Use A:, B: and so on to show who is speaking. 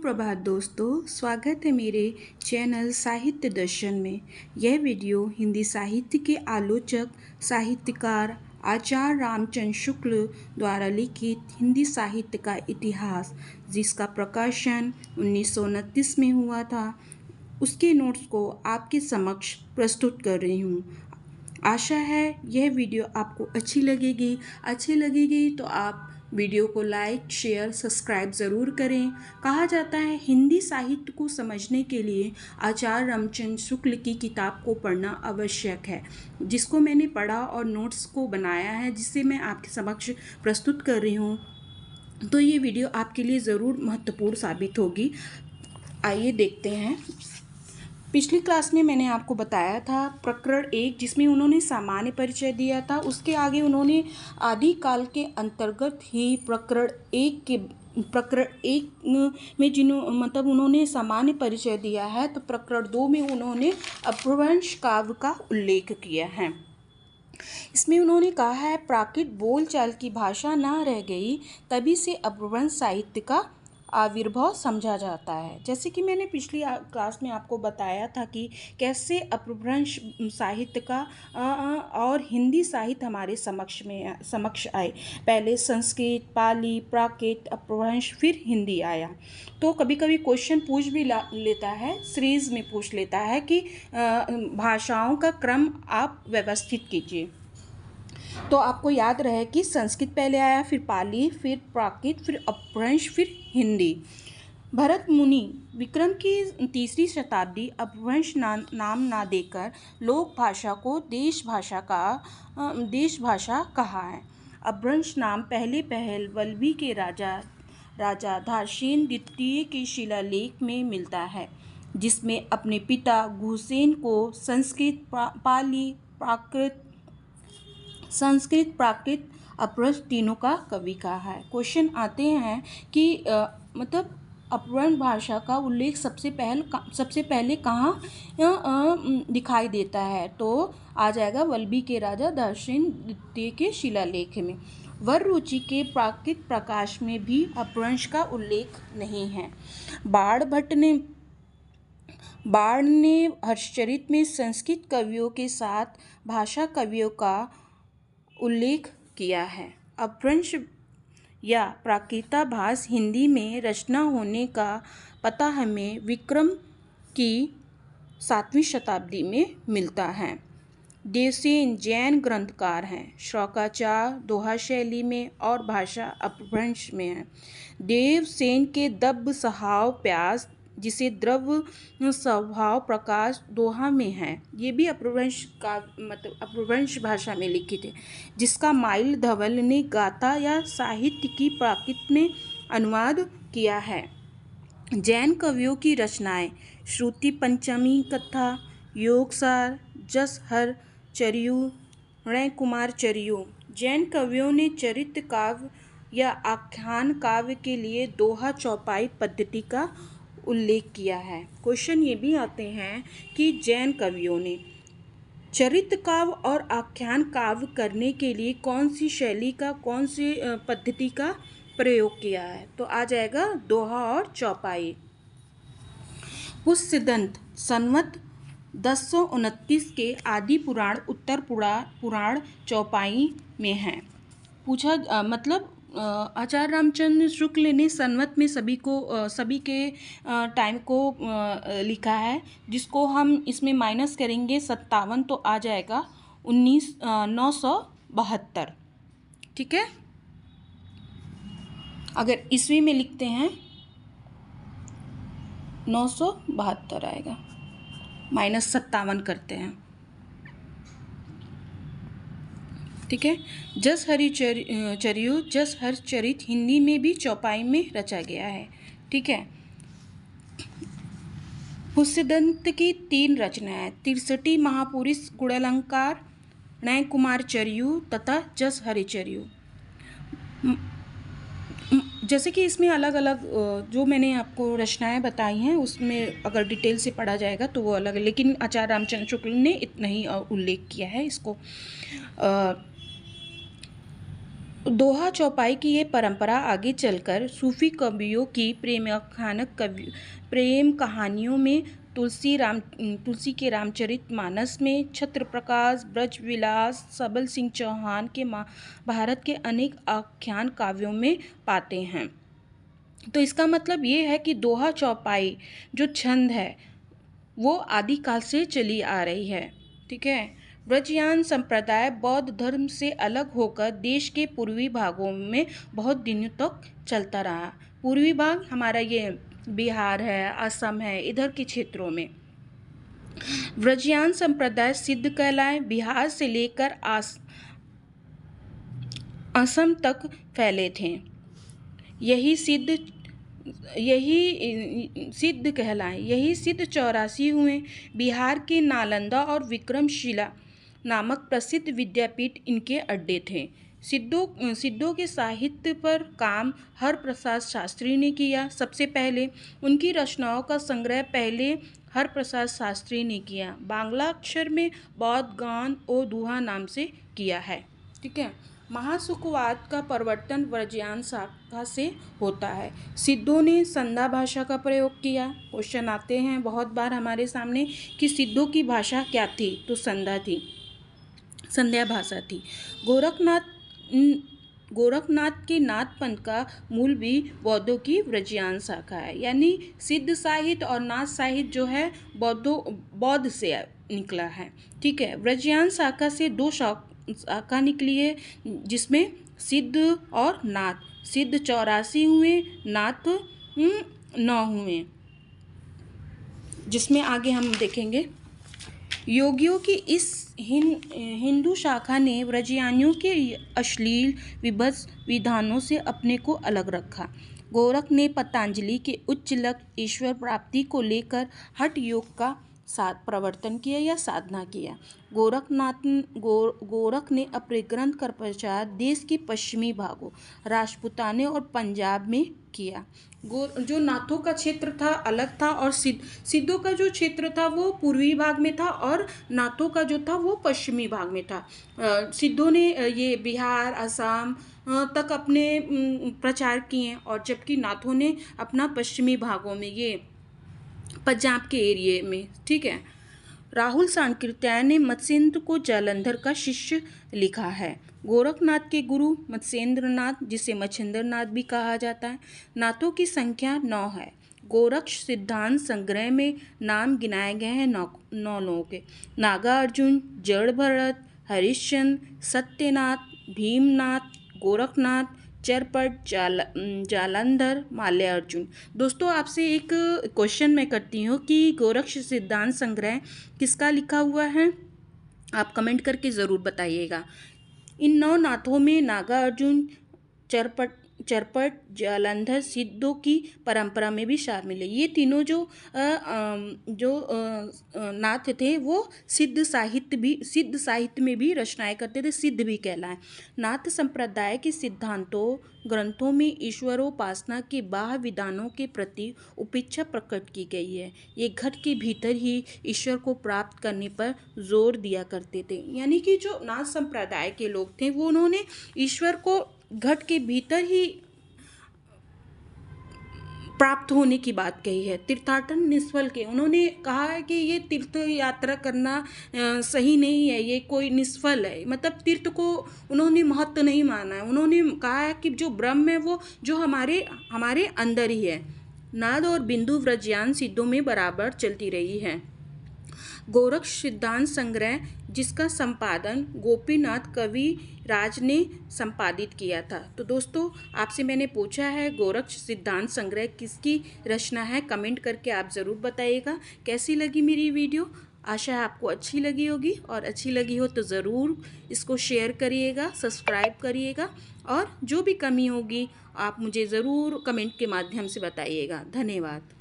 A: सुप्रभात दोस्तों, स्वागत है मेरे चैनल साहित्य दर्शन में। यह वीडियो हिंदी साहित्य के आलोचक साहित्यकार आचार्य रामचंद्र शुक्ल द्वारा लिखित हिंदी साहित्य का इतिहास, जिसका प्रकाशन 1929 में हुआ था, उसके नोट्स को आपके समक्ष प्रस्तुत कर रही हूँ। आशा है यह वीडियो आपको अच्छी लगेगी तो आप वीडियो को लाइक, शेयर, सब्सक्राइब ज़रूर करें। कहा जाता है हिंदी साहित्य को समझने के लिए आचार्य रामचंद्र शुक्ल की किताब को पढ़ना आवश्यक है, जिसको मैंने पढ़ा और नोट्स को बनाया है, जिसे मैं आपके समक्ष प्रस्तुत कर रही हूँ। तो ये वीडियो आपके लिए ज़रूर महत्वपूर्ण साबित होगी। आइए देखते हैं। पिछली क्लास में मैंने आपको बताया था प्रकरण 1, जिसमें उन्होंने सामान्य परिचय दिया था। उसके आगे उन्होंने आदिकाल के अंतर्गत ही प्रकरण 1 में उन्होंने सामान्य परिचय दिया है, तो प्रकरण 2 में उन्होंने अपभ्रंश काव्य का उल्लेख किया है। इसमें उन्होंने कहा है प्राकृत बोलचाल की भाषा न रह गई, तभी से अपभ्रंश साहित्य का आविर्भाव समझा जाता है। जैसे कि मैंने पिछली क्लास में आपको बताया था कि कैसे अपभ्रंश साहित्य का और हिंदी साहित्य हमारे समक्ष आए। पहले संस्कृत, पाली, प्राकृत, अपभ्रंश, फिर हिंदी आया। तो कभी कभी क्वेश्चन पूछ भी लेता है, सीरीज में पूछ लेता है कि भाषाओं का क्रम आप व्यवस्थित कीजिए। तो आपको याद रहे कि संस्कृत पहले आया, फिर पाली, फिर प्राकृत, फिर अपभ्रंश, फिर हिंदी। भरत मुनि विक्रम की 3री शताब्दी अपभ्रंश नाम ना देकर लोक भाषा को देश भाषा कहा है। अपभ्रंश नाम पहल वल्लभी के राजा धारसेन द्वितीय के शिलालेख में मिलता है, जिसमें अपने पिता गुहसेन को संस्कृत, प्राकृत, अपभ्रंश तीनों का कवि कहा है। क्वेश्चन आते हैं कि अपभ्रंश भाषा का उल्लेख सबसे पहले कहाँ दिखाई देता है, तो आ जाएगा वल्लभी के राजा धारसेन द्वितीय के शिलालेख में। वर रुचि के प्राकृत प्रकाश में भी अपभ्रंश का उल्लेख नहीं है। बाण ने हर्षचरित में संस्कृत कवियों के साथ भाषा कवियों का उल्लेख किया है। अपभ्रंश या प्राकृताभास हिंदी में रचना होने का पता हमें विक्रम की 7वीं शताब्दी में मिलता है। देवसेन जैन ग्रंथकार हैं। श्लोकाचार दोहा शैली में और भाषा अपभ्रंश में है। देवसेन के दब्ब सहाव प्यास, जिसे द्रव्य स्वभाव प्रकाश दोहा में है, ये भी अपभ्रंश भाषा में लिखित है, जिसका माइल धवल ने गाथा या साहित्य की प्राकृत में अनुवाद किया है। जैन कवियों की रचनाएं श्रुति पंचमी कथा, योगसार, जसहर चरियु, णय कुमार चरियु। जैन कवियों ने चरित्र काव्य या आख्यान काव्य के लिए दोहा चौपाई पद्धति का उल्लेख किया है। क्वेश्चन ये भी आते हैं कि जैन कवियों ने चरित्र काव्य और आख्यान काव्य करने के लिए कौन सी शैली का, कौन सी पद्धति का प्रयोग किया है, तो आ जाएगा दोहा और चौपाई। पुष्यदंत संवत 1029 के आदि पुराण उत्तर पुराण चौपाई में है। आचार्य रामचंद्र शुक्ल ने संवत में सभी के टाइम को लिखा है, जिसको हम इसमें माइनस करेंगे 57, तो आ जाएगा 972। ठीक है। अगर ईस्वी में लिखते हैं 972 आएगा, -57 करते हैं। ठीक है। जस हर चरित हिंदी में भी चौपाई में रचा गया है। ठीक है। पुष्यदंत की 3 रचनाएं 63 महापुरुष गुणालंकार, णय कुमार चरियु तथा जस हरिचरियु। जैसे कि इसमें अलग अलग जो मैंने आपको रचनाएं बताई हैं, उसमें अगर डिटेल से पढ़ा जाएगा तो वो अलग है, लेकिन आचार्य रामचंद्र शुक्ल ने इतना ही उल्लेख किया है इसको। दोहा चौपाई की ये परंपरा आगे चलकर सूफी कवियों की प्रेम कहानियों में तुलसी के रामचरितमानस में, छत्रप्रकाश, ब्रजविलास, सबल सिंह चौहान के महाभारत के अनेक आख्यान काव्यों में पाते हैं। तो इसका मतलब ये है कि दोहा चौपाई जो छंद है वो आदिकाल से चली आ रही है। ठीक है। ब्रजयान संप्रदाय बौद्ध धर्म से अलग होकर देश के पूर्वी भागों में बहुत दिनों तक चलता रहा। पूर्वी भाग हमारा ये बिहार है, असम है, इधर के क्षेत्रों में ब्रजयान संप्रदाय सिद्ध कहलाए। बिहार से लेकर असम तक फैले थे। यही सिद्ध कहलाए। यही सिद्ध 84 हुए। बिहार के नालंदा और विक्रमशिला नामक प्रसिद्ध विद्यापीठ इनके अड्डे थे। सिद्धों के साहित्य पर काम हरप्रसाद शास्त्री ने किया। सबसे पहले उनकी रचनाओं का संग्रह पहले हरप्रसाद शास्त्री ने किया। बांग्ला अक्षर में बौद्ध गान और दुहा नाम से किया है। ठीक है। महासुखवाद का प्रवर्तन ब्रजयान शाखा से होता है। सिद्धों ने संध्या भाषा का प्रयोग किया। क्वेश्चन आते हैं बहुत बार हमारे सामने कि सिद्धों की भाषा क्या थी, तो संध्या भाषा थी। गोरखनाथ के नाथ पंथ का मूल भी बौद्धों की ब्रजयान शाखा है। यानी सिद्ध साहित्य और नाथ साहित्य जो है बौद्ध से निकला है। ठीक है। ब्रजयान शाखा से 2 शाखा निकली है, जिसमें सिद्ध और नाथ। सिद्ध 84 हुए, नाथ 9 हुए, जिसमें आगे हम देखेंगे। योगियों की इस हिंदू शाखा ने ब्रजयानियों के अश्लील विभत्स विधानों से अपने को अलग रखा। गोरख ने पतंजलि के उच्च लक्ष्य ईश्वर प्राप्ति को लेकर हठ योग का प्रवर्तन किया या साधना किया। गोरख ने अपने ग्रंथ का प्रचार देश के पश्चिमी भागों राजपूताने और पंजाब में किया। जो नाथों का क्षेत्र था अलग था और सिद्धों का जो क्षेत्र था वो पूर्वी भाग में था और नाथों का जो था वो पश्चिमी भाग में था। सिद्धों ने ये बिहार, असम तक अपने प्रचार किए और जबकि नाथों ने अपना पश्चिमी भागों में ये पंजाब के एरिए में। ठीक है। राहुल सांकृत्यायन ने मत्स्येंद्र को जालंधर का शिष्य लिखा है। गोरखनाथ के गुरु मत्स्येंद्रनाथ, जिसे मच्छिंद्रनाथ भी कहा जाता है। नाथों की संख्या 9 है। गोरक्ष सिद्धांत संग्रह में नाम गिनाए गए हैं 9 लोगों के। नागार्जुन, जड़ भरत, हरिश्चंद्र, सत्यनाथ, भीमनाथ, गोरखनाथ, चरपट, जालंधर, माल्यार्जुन। दोस्तों आपसे एक क्वेश्चन मैं करती हूँ कि गोरक्ष सिद्धांत संग्रह किसका लिखा हुआ है, आप कमेंट करके ज़रूर बताइएगा। इन 9 नाथों में नागार्जुन, चरपट, जालंधर सिद्धों की परंपरा में भी शामिल है। ये तीनों जो नाथ थे वो सिद्ध साहित्य में भी रचनाएं करते थे, सिद्ध भी कहलाए। नाथ संप्रदाय के सिद्धांतों ग्रंथों में ईश्वरोपासना के बाह्य विधानों के प्रति उपेक्षा प्रकट की गई है। ये घट के भीतर ही ईश्वर को प्राप्त करने पर जोर दिया करते थे। यानी कि जो नाथ संप्रदाय के लोग थे वो उन्होंने ईश्वर को घट के भीतर ही प्राप्त होने की बात कही है। तीर्थाटन निष्फल के उन्होंने कहा है कि ये तीर्थ यात्रा करना सही नहीं है, ये कोई निष्फल है। मतलब तीर्थ को उन्होंने महत्व नहीं माना है। उन्होंने कहा है कि जो ब्रह्म है वो जो हमारे अंदर ही है। नाद और बिंदु ब्रजयान सिद्धों में बराबर चलती रही है। गोरक्ष सिद्धांत संग्रह, जिसका संपादन गोपीनाथ कविराज ने संपादित किया था। तो दोस्तों आपसे मैंने पूछा है गोरक्ष सिद्धांत संग्रह किसकी रचना है, कमेंट करके आप ज़रूर बताइएगा। कैसी लगी मेरी वीडियो, आशा है आपको अच्छी लगी होगी, और अच्छी लगी हो तो ज़रूर इसको शेयर करिएगा, सब्सक्राइब करिएगा, और जो भी कमी होगी आप मुझे ज़रूर कमेंट के माध्यम से बताइएगा। धन्यवाद।